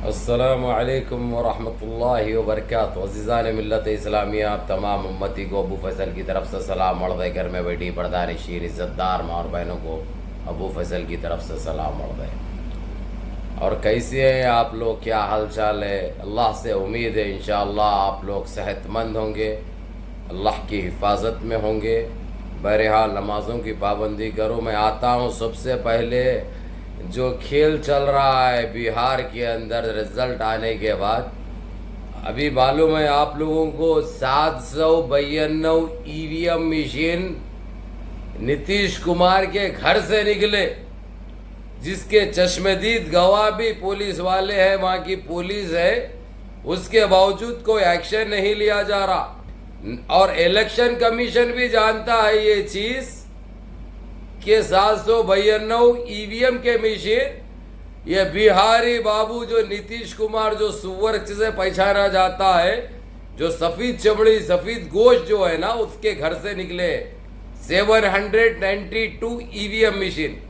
अस्सलामु अलैकुम वरहमतुल्लाहि वबरकातुहू। अज़ीज़ान मिल्लत इस्लामिया, आप तमाम उम्मती को अबू फैसल की तरफ से सलाम। मर्द घर में बैठी पर्दा नशीर इज़्ज़तदार माँ और बहनों को अबू फैसल की तरफ से सलाम मर्द। और कैसे हैं आप लोग, क्या हाल चाल है? अल्लाह से उम्मीद है इंशाअल्लाह आप लोग सेहतमंद होंगे, अल्लाह की हिफाजत में होंगे। बहरहाल नमाज़ों की पाबंदी करो। मैं आता हूँ सबसे पहले जो खेल चल रहा है बिहार के अंदर रिजल्ट आने के बाद। अभी मालूम है आप लोगों को 792 ईवीएम मशीन नीतीश कुमार के घर से निकले, जिसके चश्मदीद गवाह भी पुलिस वाले हैं, वहाँ की पुलिस है। उसके बावजूद कोई एक्शन नहीं लिया जा रहा। और इलेक्शन कमीशन भी जानता है ये चीज़ कि 792 ईवीएम के मशीन ये बिहारी बाबू जो नीतीश कुमार जो सुअर से पहचाना जाता है, जो सफ़ेद चमड़ी सफ़ेद गोश्त जो है ना, उसके घर से निकले 792 ईवीएम मशीन।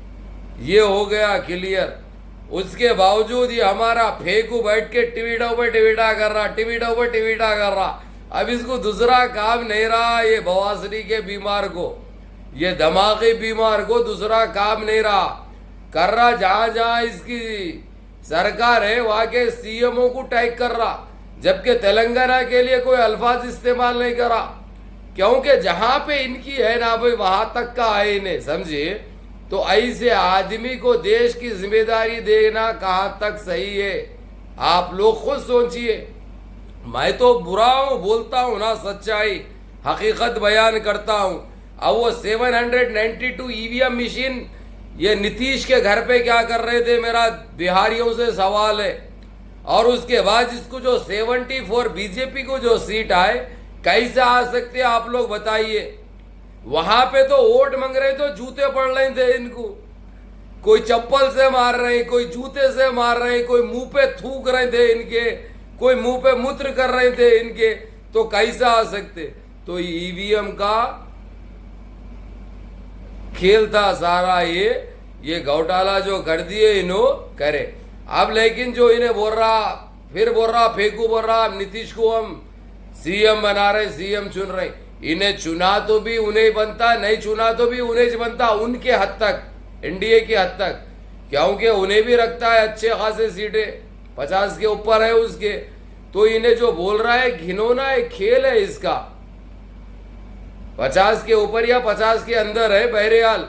ये हो गया क्लियर। उसके बावजूद ये हमारा फेंकू बैठ के टिविटा पर टिविटा कर रहा, टिविटा पर टिविटा कर रहा। अब इसको दूसरा काम नहीं रहा। ये बवासीर के बीमार को, ये दिमागी बीमार को दूसरा काम नहीं रहा कर रहा। जहां जहां इसकी सरकार है वहां के सीएमओ को टैग कर रहा, जबकि तेलंगाना के लिए कोई अल्फाज इस्तेमाल नहीं करा, क्योंकि जहां पे इनकी है ना भाई वहां तक का है इन्हें, समझिए। तो ऐसे आदमी को देश की जिम्मेदारी देना कहां तक सही है? आप लोग खुद सोचिए। मैं तो बुरा हूं, बोलता हूं ना सच्चाई, हकीकत बयान करता हूं। अब वो 792 ईवीएम मशीन ये नीतीश के घर पे क्या कर रहे थे, मेरा बिहारियों से सवाल है। और उसके बाद इसको जो 74 बीजेपी को जो सीट आए, कैसे आ सकते आप लोग बताइए? वहां पे तो वोट मांग रहे तो जूते पड़ रहे थे इनको, कोई चप्पल से मार रहे, कोई जूते से मार रहे, कोई मुंह पे थूक रहे थे इनके, कोई मुंह पे मूत्र कर रहे थे इनके। तो कैसा आ सकते? तो ईवीएम का खेल था सारा। ये घोटाला जो कर दिए इन्हों करे। अब लेकिन जो इन्हें बोल रहा, फिर बोल रहा, फेंकू बोल रहा नीतीश को हम सीएम बना रहे, सीएम चुन रहे। इन्हें चुना तो भी उन्हें बनता, नहीं चुना तो भी उन्हें बनता, उनके हद तक, एनडीए के हद तक, क्योंकि उन्हें भी रखता है अच्छे खासे सीटें, 50 के ऊपर है उसके। तो इन्हें जो बोल रहा है घिनौना एक खेल है इसका, 50 के ऊपर या 50 के अंदर है बहरहाल।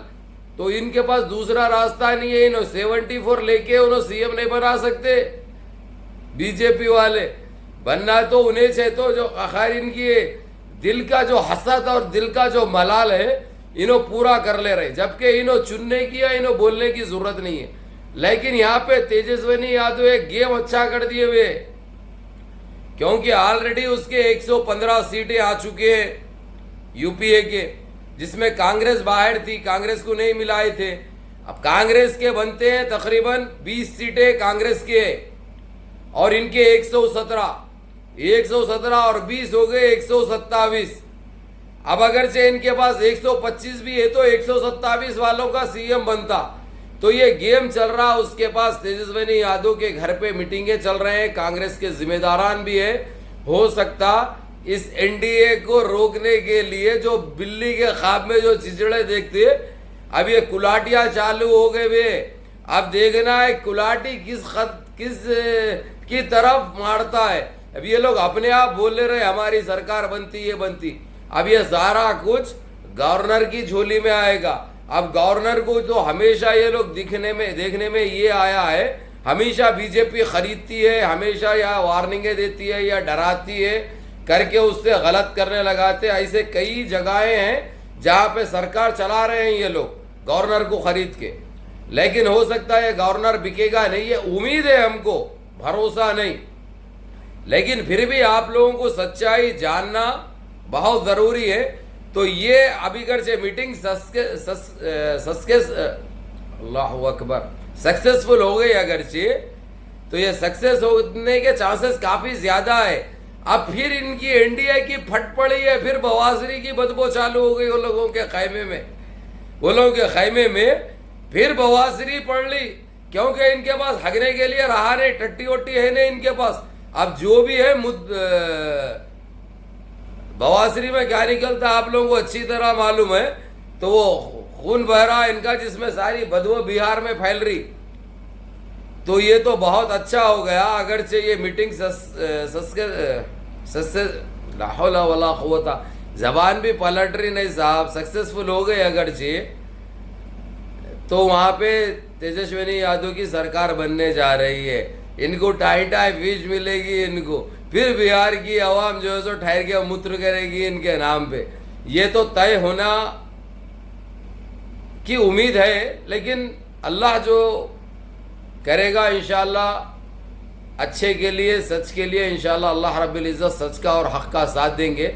तो इनके पास दूसरा रास्ता नहीं है। इन्होंने 74 लेके उन्होंने सीएम नहीं बना सकते बीजेपी वाले। बनना तो उन्हें से, तो जो आखिर इनकी दिल का जो हसद और दिल का जो मलाल है इन्हों पूरा कर ले रहे, जबकि इन्हों चुनने की या इन्हों बोलने की जरूरत नहीं है। लेकिन यहाँ पे तेजस्वी यादव एक गेम अच्छा कर दिए हुए, क्योंकि ऑलरेडी उसके 115 सीटें आ चुके हैं यूपीए के, जिसमें कांग्रेस बाहर थी, कांग्रेस को नहीं मिलाए थे। अब कांग्रेस के बनते हैं तकरीबन 20 सीटें कांग्रेस के, और इनके 117 और 20 हो गए 127। अब अगर से इनके पास 125 भी है तो 127 वालों का सीएम बनता। तो ये गेम चल रहा है उसके पास। तेजस्वी यादव के घर पे मीटिंगें चल रहे हैं, कांग्रेस के जिम्मेदारान भी है। हो सकता इस एनडीए को रोकने के लिए जो बिल्ली के ख्वाब में जो चिचड़े देखते, अब ये कुलाटियां चालू हो गए वे। अब देखना है कुलाटी किस की तरफ मारता है। अब ये लोग अपने आप बोल रहे हमारी सरकार बनती है बनती। अब ये सारा कुछ गवर्नर की झोली में आएगा। अब गवर्नर को तो हमेशा ये लोग देखने में ये आया है, हमेशा बीजेपी खरीदती है, हमेशा या वार्निंगें देती है या डराती है करके उससे गलत करने लगाते। ऐसे कई जगहें हैं जहां पे सरकार चला रहे हैं ये लोग गवर्नर को खरीद के। लेकिन हो सकता है गवर्नर बिकेगा नहीं, ये उम्मीद है हमको, भरोसा नहीं। लेकिन फिर भी आप लोगों को सच्चाई जानना बहुत जरूरी है। तो ये अभी से मीटिंग अल्लाहु अकबर सक्सेसफुल हो गई अगरचे, तो ये सक्सेस होने के चांसेस काफी ज्यादा है। अब फिर इनकी एनडीए की फट पड़ी है, फिर बवासीरी की बदबू चालू हो गई वो लोगों के खैमे में, वो लोगों के खैमे में फिर बवासीरी पड़ ली क्योंकि इनके पास हगने के लिए रहा नहीं, टट्टी वट्टी है नहीं इनके पास। अब जो भी है बवासीर में क्या निकलता आप लोगों को अच्छी तरह मालूम है। तो वो खून बह रहा इनका जिसमें सारी बदबू बिहार में फैल रही। तो ये तो बहुत अच्छा हो गया, अगरचे ये मीटिंग लाहौला वला क़ुव्वता, जबान भी पलट रही नहीं साहब, सक्सेसफुल हो गए अगरचे। तो वहाँ पे तेजस्विनी यादव की सरकार बनने जा रही है, इनको टाई टाई फीस मिलेगी इनको, फिर बिहार की आवाम जो है सो ठहर के मूत्र करेगी इनके नाम पे। ये तो तय होना की उम्मीद है, लेकिन अल्लाह जो करेगा इंशाअल्लाह अच्छे के लिए, सच के लिए इंशाअल्लाह अल्लाह रब्बुल इज़्ज़त सच का और हक का साथ देंगे।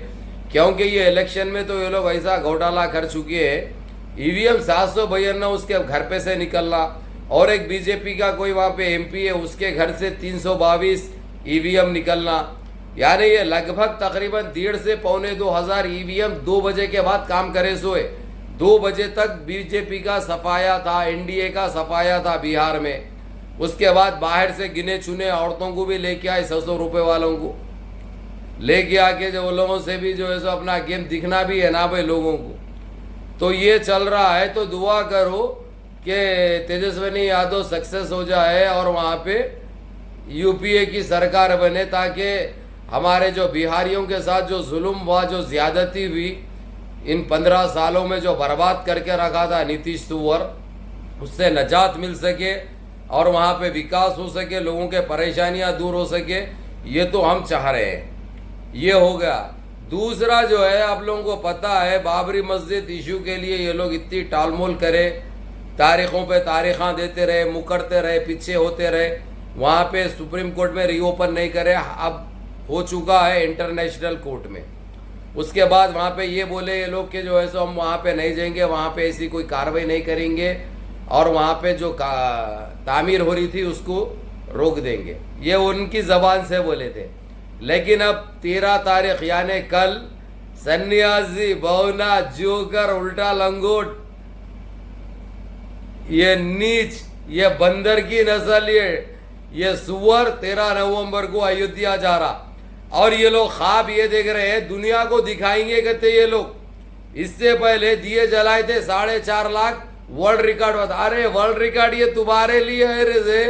क्योंकि ये इलेक्शन में तो ये लोग ऐसा घोटाला कर चुके हैं, ईवीएम 752 उसके घर पे से निकलना, और एक बीजेपी का कोई वहाँ पे एमपी है उसके घर से 322 ईवीएम निकलना, यानी ये लगभग तकरीबन 1.5 से पौने 2 हज़ार ईवीएम 2 बजे के बाद काम करे सोए। 2 बजे तक बीजेपी का सफाया था, एनडीए का सफाया था बिहार में। उसके बाद बाहर से गिने चुने औरतों को भी लेके आए, 100 रुपये वालों को लेके आके जो लोगों से भी जो है सो अपना गेम दिखना भी है ना भाई लोगों को। तो ये चल रहा है, तो दुआ करो कि तेजस्विनी यादव सक्सेस हो जाए और वहाँ पे यूपीए की सरकार बने, ताकि हमारे जो बिहारियों के साथ जो जुल्म हुआ, जो ज्यादती हुई इन 15 सालों में, जो बर्बाद करके रखा था नीतीश तुवर, उससे नजात मिल सके और वहाँ पे विकास हो सके, लोगों के परेशानियाँ दूर हो सके। ये तो हम चाह रहे हैं। ये हो गया। दूसरा जो है, आप लोगों को पता है बाबरी मस्जिद इशू के लिए ये लोग इतनी टालमोल करे, तारीखों पे तारीखां देते रहे, मुकरते रहे, पीछे होते रहे, वहाँ पे सुप्रीम कोर्ट में रीओपन नहीं करे, अब हो चुका है इंटरनेशनल कोर्ट में। उसके बाद वहाँ पे ये बोले ये लोग कि जो है सो हम वहाँ पे नहीं जाएंगे, वहाँ पे ऐसी कोई कार्रवाई नहीं करेंगे, और वहाँ पे जो तामीर हो रही थी उसको रोक देंगे, ये उनकी जबान से बोले थे। लेकिन अब 13 तारीख यानी कल सन्यासी, बौना, जोकर, उल्टा लंगोट, ये नीच, ये बंदर की नस्ल, ये सुअर 13 नवंबर को अयोध्या जा रहा, और ये लोग ख्वाब ये देख रहे हैं दुनिया को दिखाएंगे कहते ये लोग। इससे पहले दिए जलाए थे 4.5 लाख, वर्ल्ड रिकॉर्ड बता। अरे वर्ल्ड रिकॉर्ड ये तुम्हारे लिए है रे,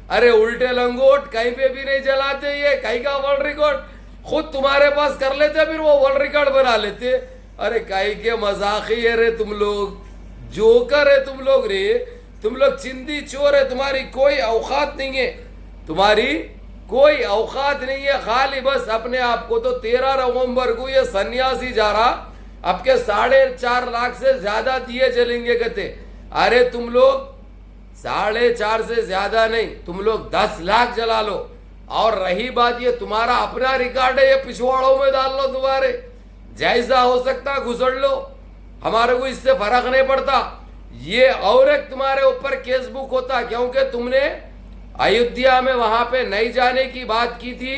अरे उल्टे लंगोट, कहीं पे भी नहीं जलाते ये, कहीं का वर्ल्ड रिकॉर्ड खुद तुम्हारे पास कर लेते, फिर वो वर्ल्ड रिकॉर्ड बना लेते। अरे कहीं के मजाकी है रे तुम लोग, जोकर है तुम लोग रे, तुम लोग चिंदी चोर है, तुम्हारी कोई औकात नहीं है, तुम्हारी कोई औकात नहीं है, खाली बस अपने आप को। तो 13 नवंबर को ये सन्यासी जा रहा, आपके 4.5 लाख से ज्यादा दिए जलेंगे कहते। अरे तुम लोग 4.5 से ज्यादा नहीं, तुम लोग 10 लाख जला लो। और रही बात ये तुम्हारा अपना रिकॉर्ड है, ये पिछवाड़ों में डाल लो, तुम्हारे जैसा हो सकता घुसड़ लो, हमारे को इससे फर्क नहीं पड़ता। ये और एक तुम्हारे ऊपर केस बुक होता, क्योंकि तुमने अयोध्या में वहां पे नहीं जाने की बात की थी,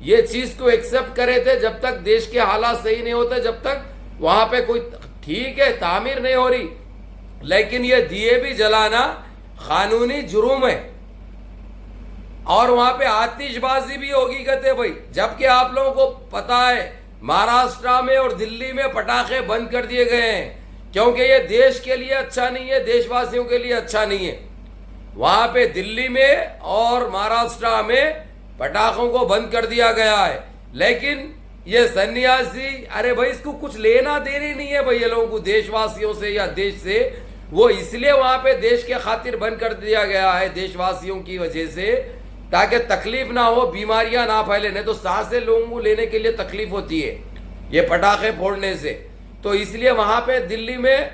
ये चीज को एक्सेप्ट करे थे। जब तक देश के हालात सही नहीं होते, जब तक वहां पे कोई ठीक है तामीर नहीं हो रही, लेकिन ये दिए भी जलाना कानूनी जुर्म है, और वहां पे आतिशबाजी भी होगी कहते भाई। जबकि आप लोगों को पता है महाराष्ट्र में और दिल्ली में पटाखे बंद कर दिए गए हैं, क्योंकि ये देश के लिए अच्छा नहीं है, देशवासियों के लिए अच्छा नहीं है। वहां पे दिल्ली में और महाराष्ट्र में पटाखों को बंद कर दिया गया है। लेकिन ये सन्यासी, अरे भाई इसको कुछ लेना देने नहीं है भाई ये लोगों को देशवासियों से या देश से, वो इसलिए वहां पे देश के खातिर बंद कर दिया गया है देशवासियों की वजह से, ताकि तकलीफ ना हो, बीमारियां ना फैले। नहीं तो सांसें लोगों को लेने के लिए तकलीफ होती है ये पटाखे फोड़ने से। तो इसलिए वहां पे दिल्ली में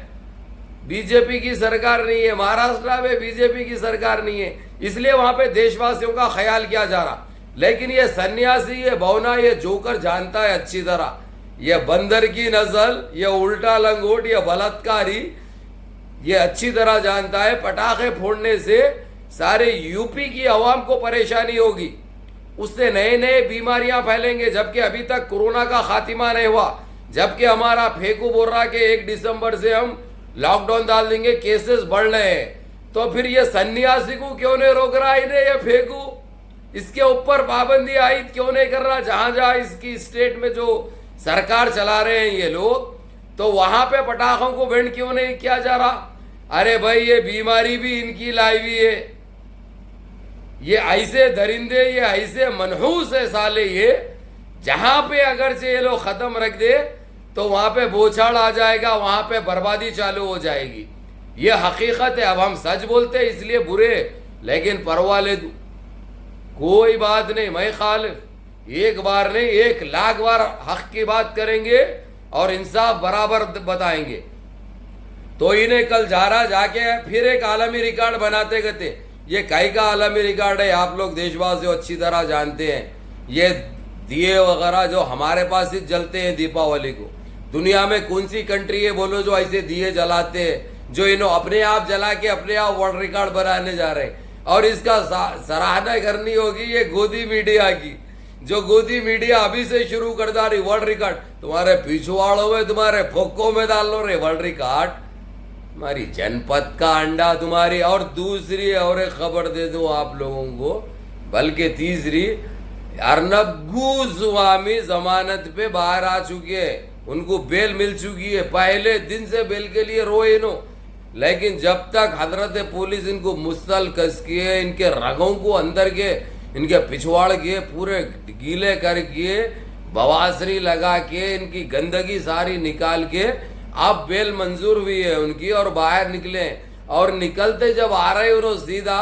बीजेपी की सरकार नहीं है, महाराष्ट्र में बीजेपी की सरकार नहीं है, इसलिए वहां पे देशवासियों का ख्याल किया जा रहा। लेकिन ये सन्यासी, ये बौना, ये जोकर जानता है अच्छी तरह, ये बंदर की नस्ल, ये उल्टा लंगोट, ये बलात्कारी, ये अच्छी तरह जानता है पटाखे फोड़ने से सारे यूपी की आवाम को परेशानी होगी, उससे नए नए बीमारियां फैलेंगे। जबकि अभी तक कोरोना का खात्मा नहीं हुआ, जबकि हमारा फेकू बोल रहा कि 1 दिसंबर से हम लॉकडाउन डाल देंगे, केसेस बढ़ रहे हैं। तो फिर ये सन्यासी को क्यों नहीं रोक रहा इन्हें, ये फेंकू इसके ऊपर पाबंदी आयद क्यों नहीं कर रहा? जहां जहां इसकी स्टेट में जो सरकार चला रहे हैं ये लोग, तो वहां पे पटाखों को बैंड क्यों नहीं किया जा रहा? अरे भाई ये बीमारी भी इनकी लाई हुई है, ये ऐसे दरिंदे, ये ऐसे मनहूस है साले, ये जहां पे अगर से ये लोग खत्म रख दे तो वहां पे बोछाड़ आ जाएगा, वहां पे बर्बादी चालू हो जाएगी। ये हकीकत है। अब हम सच बोलते हैं इसलिए बुरे, लेकिन परवाह ले दू, कोई बात नहीं, मैं खालिफ एक बार नहीं 1,00,000 बार हक की बात करेंगे और इंसाफ बराबर बताएंगे। तो इन्हें कल जा रहा जाके फिर एक आलमी रिकॉर्ड बनाते गए। ये कई का आलमी रिकॉर्ड है, आप लोग देशवासी अच्छी तरह जानते हैं। ये दिए वगैरह जो हमारे पास ही जलते हैं दीपावली को, दुनिया में कौन सी कंट्री है बोलो जो ऐसे दिए जलाते हैं, जो इन्हों अपने आप जला के अपने आप वर्ल्ड रिकॉर्ड बनाने जा रहे हैं। और इसका सराहना करनी होगी ये गोदी मीडिया की, जो गोदी मीडिया अभी से शुरू कर दा रही वर्ल्ड रिकॉर्ड, तुम्हारे पिछवाड़ों में तुम्हारे फोक्कों में डाल लो रे वर्ल्ड रिकॉर्ड, तुम्हारी जनपद का अंडा तुम्हारी। और दूसरी और एक खबर दे दूं आप लोगों को, बल्कि तीसरी, अर्नब गोस्वामी जमानत पे बाहर आ चुके हैं, उनको बेल मिल चुकी है। पहले दिन से बेल के लिए रोए इन्हों, लेकिन जब तक हजरत पुलिस इनको मुस्तल कस के, इनके रगों को अंदर के, इनके पिछवाड़ के पूरे गीले करके, बवासरी लगा के, इनकी गंदगी सारी निकाल के अब बेल मंजूर हुई है उनकी और बाहर निकले। और निकलते जब आ रहे उन्होंने सीधा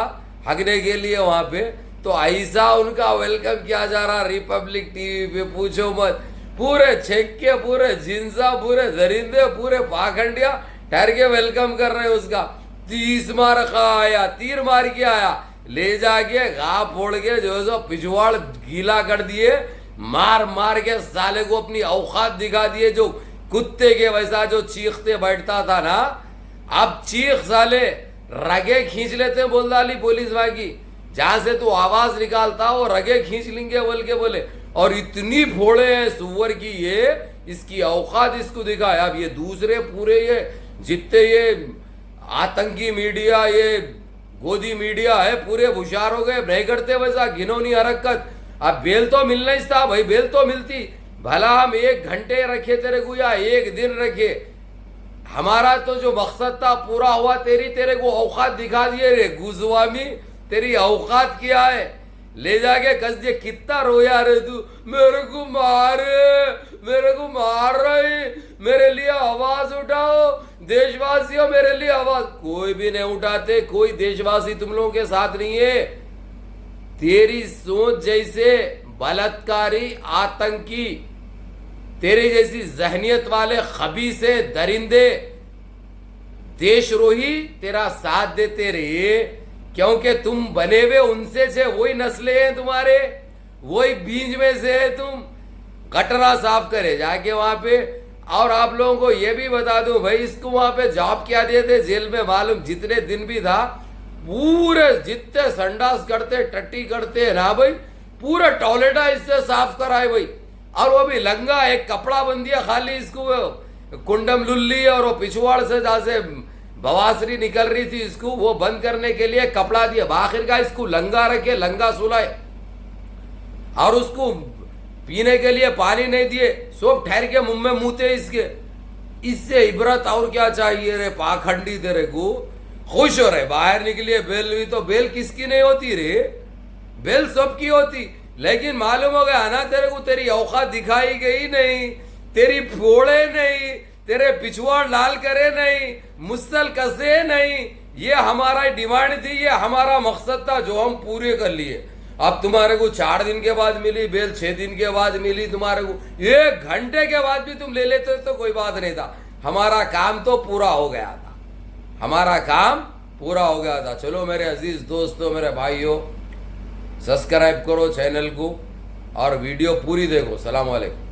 हगने के लिए वहां पे, तो ऐसा उनका वेलकम किया जा रहा रिपब्लिक टीवी पे, पूछो मत। पूरे छेक्के, पूरे जिंसा, पूरे दरिंदे, पूरे पाखंडिया ठहर के वेलकम कर रहे उसका। 30 मार का आया, तीर मार के आया, ले जाके घा फोड़ के जो पिछवाड़ गीला कर दिए, मार मार के साले को अपनी औकात दिखा दिए। जो कुत्ते के वैसा जो चीखते बैठता था ना, अब चीख साले रगे खींच लेते बोल डाली पुलिस वाली, जहां से तू आवाज निकालता वो रगे खींच लेंगे बोल के बोले। और इतनी फोड़े हैं सुअर की, ये इसकी औकात इसको दिखाया। अब ये दूसरे पूरे ये जितने ये आतंकी मीडिया, ये गोदी मीडिया है, पूरे होशियार हो गए, नहीं करते वैसा घिनौनी हरकत। अब बेल तो मिलना ही था भाई, बेल तो मिलती, भला हम 1 घंटे रखे तेरे को या 1 दिन रखे, हमारा तो जो मकसद था पूरा हुआ। तेरे को औकात दिखा दिए रे गोस्वामी, तेरी औकात क्या है, ले जाके कस दिए। कितना रोया रे तू, मेरे को मार रही, मेरे लिए आवाज उठाओ देशवासियों, मेरे लिए आवाज। कोई भी नहीं उठाते, कोई देशवासी तुम लोगों के साथ नहीं है। तेरी सोच जैसे बलात्कारी, आतंकी, तेरी जैसी जहनियत वाले खबीसे दरिंदे देशद्रोही तेरा साथ देते रहे, क्योंकि तुम बने हुए उनसे से, वही नस्लें हैं तुम्हारे, वही बीज में से है तुम। गटरा साफ करे जाके वहां पे। और आप लोगों को यह भी बता दूं भाई, इसको वहां पे जॉब क्या दिए थे जेल में, मालूम जितने दिन भी था, पूरे जितने संडास करते टट्टी करते ना भाई, पूरा टॉयलेट इससे साफ कराए भाई। और वो भी लंगा, एक कपड़ा बन दिया खाली इसको, कुंडम लुल्ली और वो पिछवाड़ से जहां से बवासरी निकल रही थी, इसको वो बंद करने के लिए कपड़ा दिया। आखिर का इसको लंगा रखे, लंगा सुलाए, और उसको पीने के लिए पानी नहीं दिए, सब ठहर के मुंह में मुंहते इसके। इससे इबरत और क्या चाहिए रे पाखंडी, तेरे को खुश हो रहे बाहर निकलिए, बेल हुई। तो बेल किसकी नहीं होती रे, बेल सबकी होती। लेकिन मालूम हो गया ना तेरे को, तेरी औकात दिखाई गई नहीं, तेरी फोड़े नहीं, तेरे पिछवाड़ लाल करे नहीं, मुसल कसे नहीं। ये हमारा डिमांड थी, ये हमारा मकसद था जो हम पूरे कर लिए। अब तुम्हारे को 4 दिन के बाद मिली बेल, 6 दिन के बाद मिली, तुम्हारे को 1 घंटे के बाद भी तुम ले लेते तो कोई बात नहीं था। हमारा काम तो पूरा हो गया था, हमारा काम पूरा हो गया था। चलो मेरे अजीज दोस्तों, मेरे भाइयों, सब्सक्राइब करो चैनल को और वीडियो पूरी देखो। सलाम वालेकुम।